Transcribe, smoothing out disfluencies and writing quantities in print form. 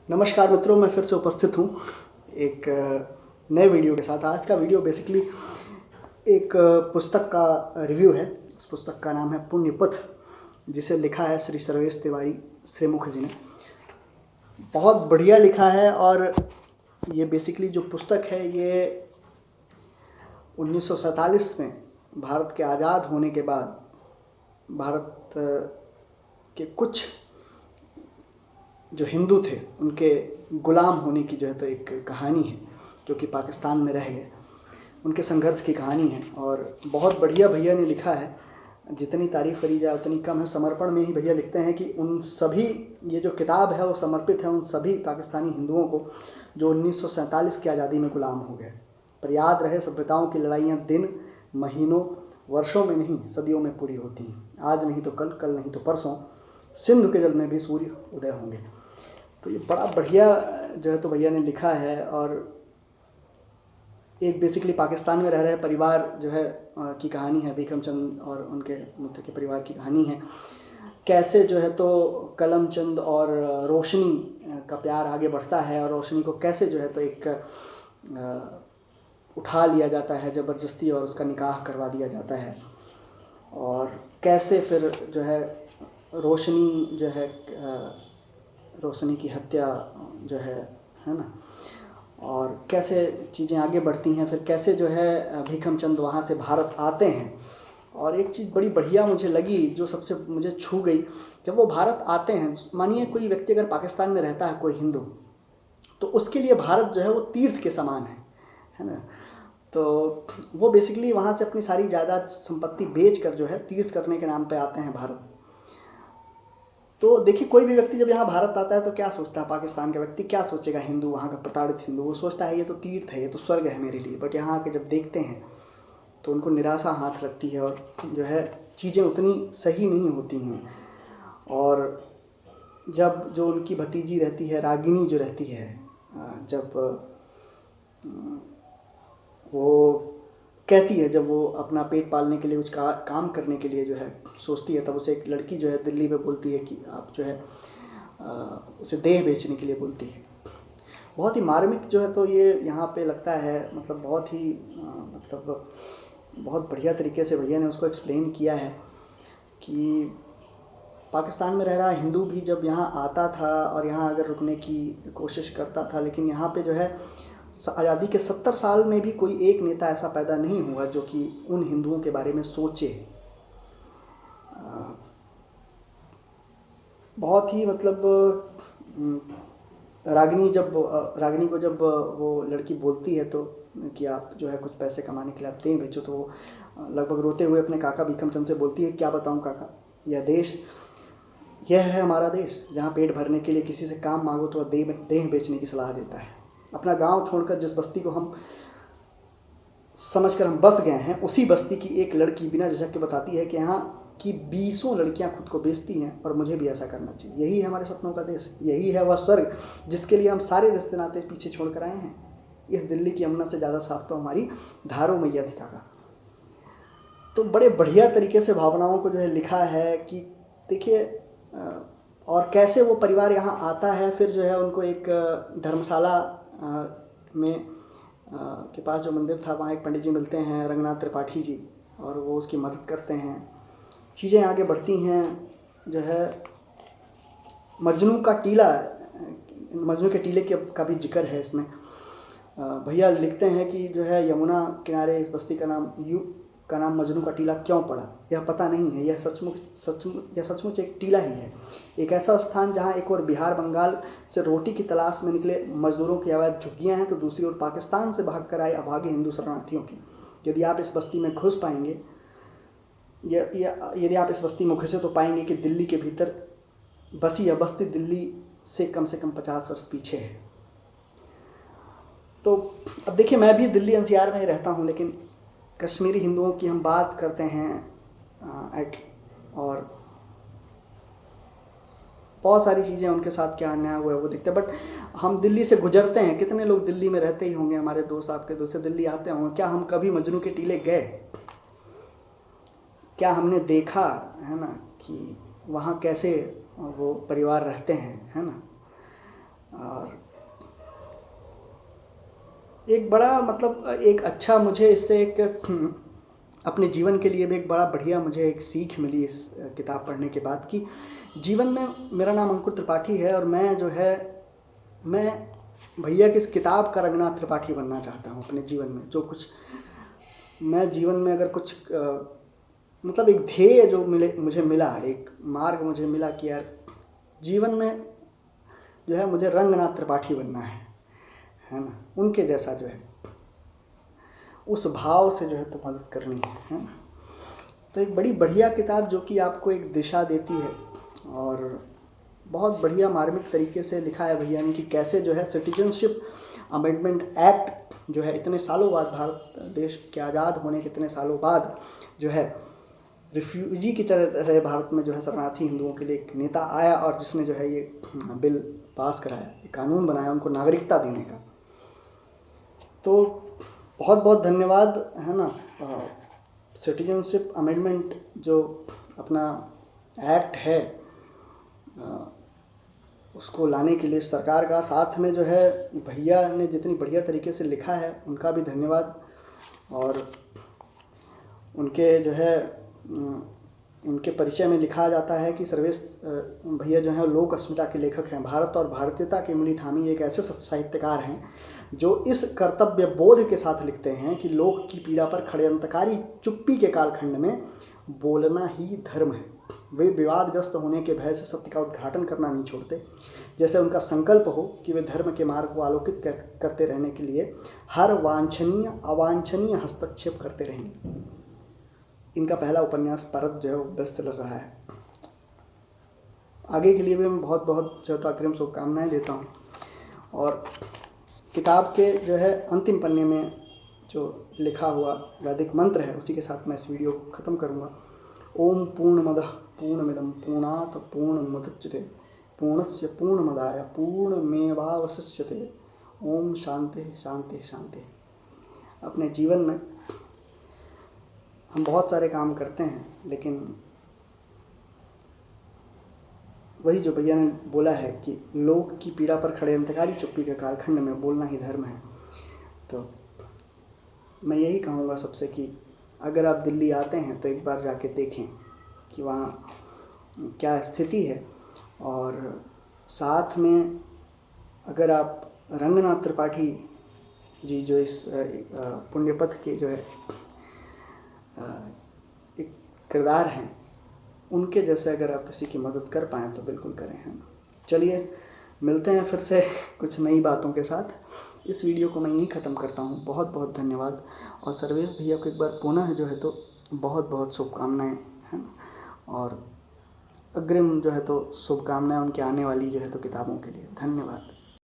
नमस्कार मित्रों, मैं फिर से उपस्थित हूँ एक नए वीडियो के साथ। आज का वीडियो बेसिकली एक पुस्तक का रिव्यू है। उस पुस्तक का नाम है पुण्य पथ, जिसे लिखा है श्री सर्वेश तिवारी श्रीमुख जी ने। बहुत बढ़िया लिखा है। और ये बेसिकली जो पुस्तक है ये 1947 में भारत के आज़ाद होने के बाद भारत के कुछ जो हिंदू थे उनके गुलाम होने की जो है तो एक कहानी है, जो कि पाकिस्तान में रह गए। उनके संघर्ष की कहानी है और बहुत बढ़िया भैया ने लिखा है। जितनी तारीफ़ करी जाए उतनी कम है। समर्पण में ही भैया लिखते हैं कि उन सभी, ये जो किताब है वो समर्पित है उन सभी पाकिस्तानी हिंदुओं को जो 1947 की आज़ादी में गुलाम हो गए। पर याद रहे, सभ्यताओं की लड़ाइयाँ दिन, महीनों, वर्षों में नहीं सदियों में पूरी होती हैं। आज नहीं तो कल, कल नहीं तो परसों सिंधु के जल में भी सूर्य उदय होंगे। तो ये बड़ा बढ़िया जो है तो भैया ने लिखा है। और एक बेसिकली पाकिस्तान में रह रहे परिवार जो है की कहानी है। भीखम चंद और उनके मित्र के परिवार की कहानी है। कैसे जो है तो कलम चंद और रोशनी का प्यार आगे बढ़ता है और रोशनी को कैसे जो है तो एक उठा लिया जाता है ज़बरदस्ती और उसका निकाह करवा दिया जाता है। और कैसे फिर जो है रोशनी जो है रोशनी की हत्या जो है ना, और कैसे चीज़ें आगे बढ़ती हैं। फिर कैसे जो है भीखम चंद वहाँ से भारत आते हैं। और एक चीज़ बड़ी बढ़िया मुझे लगी, जो सबसे मुझे छू गई, जब वो भारत आते हैं। मानिए कोई व्यक्ति अगर पाकिस्तान में रहता है, कोई हिंदू, तो उसके लिए भारत जो है वो तीर्थ के समान है ना। तो वो बेसिकली वहाँ से अपनी सारी जायदाद संपत्ति बेच कर जो है तीर्थ करने के नाम पे आते हैं भारत। तो देखिए, कोई भी व्यक्ति जब यहाँ भारत आता है तो क्या सोचता है? पाकिस्तान का व्यक्ति क्या सोचेगा? हिंदू, वहाँ का प्रताड़ित हिंदू, वो सोचता है ये तो तीर्थ है, ये तो स्वर्ग है मेरे लिए। बट यहाँ आके जब देखते हैं तो उनको निराशा हाथ लगती है और जो है चीज़ें उतनी सही नहीं होती हैं। और जब जो उनकी भतीजी रहती है, रागिनी जो रहती है, जब वो कहती है, जब वो अपना पेट पालने के लिए कुछ काम करने के लिए जो है सोचती है, तब उसे एक लड़की जो है दिल्ली में बोलती है कि आप जो है उसे देह बेचने के लिए बोलती है। बहुत ही मार्मिक जो है तो ये यहाँ पे लगता है। मतलब बहुत ही मतलब बहुत बढ़िया तरीके से भैया ने उसको एक्सप्लेन किया है कि पाकिस्तान में रह रहा हिंदू भी जब यहाँ आता था और यहाँ अगर रुकने की कोशिश करता था, लेकिन यहाँ पे जो है आज़ादी के 70 साल में भी कोई एक नेता ऐसा पैदा नहीं हुआ जो कि उन हिंदुओं के बारे में सोचे। बहुत ही मतलब रागिनी को जब वो लड़की बोलती है तो कि आप जो है कुछ पैसे कमाने के लिए आप दें बेचो, तो वो लगभग रोते हुए अपने काका भीखम चंद से बोलती है, क्या बताऊं काका, यह है हमारा देश, जहाँ पेट भरने के लिए किसी से काम मांगो तो वह देह बेचने की सलाह देता है। अपना गांव छोड़कर जिस बस्ती को हम समझकर हम बस गए हैं, उसी बस्ती की एक लड़की बिना झिझक के बताती है कि यहाँ की 20 लड़कियां खुद को बेचती हैं और मुझे भी ऐसा करना चाहिए। यही है हमारे सपनों का देश, यही है वह स्वर्ग जिसके लिए हम सारे रिश्ते नाते पीछे छोड़ कर आए हैं। इस दिल्ली की यमुना से ज़्यादा साफ तो हमारी धारो मैया दिखागा। तो बड़े बढ़िया तरीके से भावनाओं को जो है लिखा है कि देखिए, और कैसे वो परिवार यहाँ आता है। फिर जो है उनको एक धर्मशाला में के पास जो मंदिर था, वहाँ एक पंडित जी मिलते हैं, रंगनाथ त्रिपाठी जी, और वो उसकी मदद करते हैं। चीज़ें आगे बढ़ती हैं। जो है मजनू का टीला, मजनू के टीले का भी जिक्र है इसमें। भैया लिखते हैं कि जो है यमुना किनारे इस बस्ती का नाम मजनू का टीला क्यों पड़ा, यह पता नहीं है। यह सचमुच एक टीला ही है, एक ऐसा स्थान जहां एक और बिहार बंगाल से रोटी की तलाश में निकले मजदूरों की अवैध झुग्गियां हैं, तो दूसरी ओर पाकिस्तान से भाग कर आए अभागे हिंदू शरणार्थियों की। यदि आप इस बस्ती में घुस पाएंगे, यदि आप इस बस्ती में घुसे तो पाएंगे कि दिल्ली के भीतर बसी यह बस्ती दिल्ली से कम 50 वर्ष पीछे है। तो अब देखिए, मैं भी दिल्ली NCR में ही रहता हूँ, लेकिन कश्मीरी हिंदुओं की हम बात करते हैं और बहुत सारी चीज़ें उनके साथ क्या अन्याय हुआ है वो दिखते हैं। बट हम दिल्ली से गुजरते हैं, कितने लोग दिल्ली में रहते ही होंगे, हमारे दोस्त आपके दोस्त से दिल्ली आते होंगे, क्या हम कभी मजनू के टीले गए? क्या हमने देखा है ना कि वहाँ कैसे वो परिवार रहते हैं, है ना। एक बड़ा मतलब एक अच्छा मुझे इससे एक अपने जीवन के लिए भी एक बड़ा बढ़िया मुझे एक सीख मिली इस किताब पढ़ने के बाद कि जीवन में, मेरा नाम अंकुर त्रिपाठी है और मैं जो है मैं भैया की इस किताब का रंगनाथ त्रिपाठी बनना चाहता हूँ अपने जीवन में। जो कुछ मैं जीवन में अगर कुछ मतलब एक ध्येय जो मुझे मिला, एक मार्ग मुझे मिला कि यार जीवन में जो है मुझे रंगनाथ त्रिपाठी बनना है ना, उनके जैसा जो है उस भाव से जो है तो मदद करनी है ना। तो एक बड़ी बढ़िया किताब जो कि आपको एक दिशा देती है और बहुत बढ़िया मार्मिक तरीके से लिखा है भैया ने कि कैसे जो है सिटीजनशिप अमेंडमेंट एक्ट जो है इतने सालों बाद, भारत देश के आज़ाद होने के इतने सालों बाद जो है रिफ्यूजी की तरह रहे भारत में जो है शरणार्थी हिंदुओं के लिए एक नेता आया और जिसने जो है ये बिल पास कराया, ये कानून बनाया उनको नागरिकता देने का। तो बहुत बहुत धन्यवाद, है ना। सिटीजनशिप अमेंडमेंट जो अपना एक्ट है उसको लाने के लिए सरकार का, साथ में जो है भैया ने जितनी बढ़िया तरीके से लिखा है उनका भी धन्यवाद। और उनके जो है उनके परिचय में लिखा जाता है कि सर्वेश भैया जो हैं लोक अस्मिता के लेखक हैं। भारत और भारतीयता की मूली थामी एक ऐसे साहित्यकार हैं जो इस कर्तव्य बोध के साथ लिखते हैं कि लोक की पीड़ा पर षड्यंत्रकारी चुप्पी के कालखंड में बोलना ही धर्म है। वे विवादग्रस्त होने के भय से सत्य का उद्घाटन करना नहीं छोड़ते। जैसे उनका संकल्प हो कि वे धर्म के मार्ग को आलोकित करते रहने के लिए हर वांछनीय अवांछनीय हस्तक्षेप करते रहेंगे। इनका पहला उपन्यास परत जो है वो बेस्ट सेलर रहा है। आगे के लिए भी मैं बहुत बहुत जो है अग्रिम शुभकामनाएं देता हूँ। और किताब के जो है अंतिम पन्ने में जो लिखा हुआ वैदिक मंत्र है उसी के साथ मैं इस वीडियो को ख़त्म करूँगा। ओम पूर्णमदः पूर्णमिदं पूर्णात् पूर्णमुदच्यते पूर्णस्य पूर्णमदाय पूर्णमेवावशिष्यते। ओम शांति शांति शांति। अपने जीवन में हम बहुत सारे काम करते हैं लेकिन वही जो भैया ने बोला है कि लोक की पीड़ा पर षड्यंत्रकारी चुप्पी के कालखंड में बोलना ही धर्म है। तो मैं यही कहूँगा सबसे कि अगर आप दिल्ली आते हैं तो एक बार जाके देखें कि वहाँ क्या स्थिति है। और साथ में अगर आप रंगनाथ त्रिपाठी जी जो इस पुण्यपथ के जो है एक किरदार हैं, उनके जैसे अगर आप किसी की मदद कर पाएँ तो बिल्कुल करें, है ना। चलिए मिलते हैं फिर से कुछ नई बातों के साथ। इस वीडियो को मैं यहीं ख़त्म करता हूँ। बहुत बहुत धन्यवाद। और सर्वेश भैया को एक बार पुनः जो है तो बहुत बहुत शुभकामनाएं, हैं ना। और अग्रिम जो है तो शुभकामनाएं उनके आने वाली जो है तो किताबों के लिए। धन्यवाद।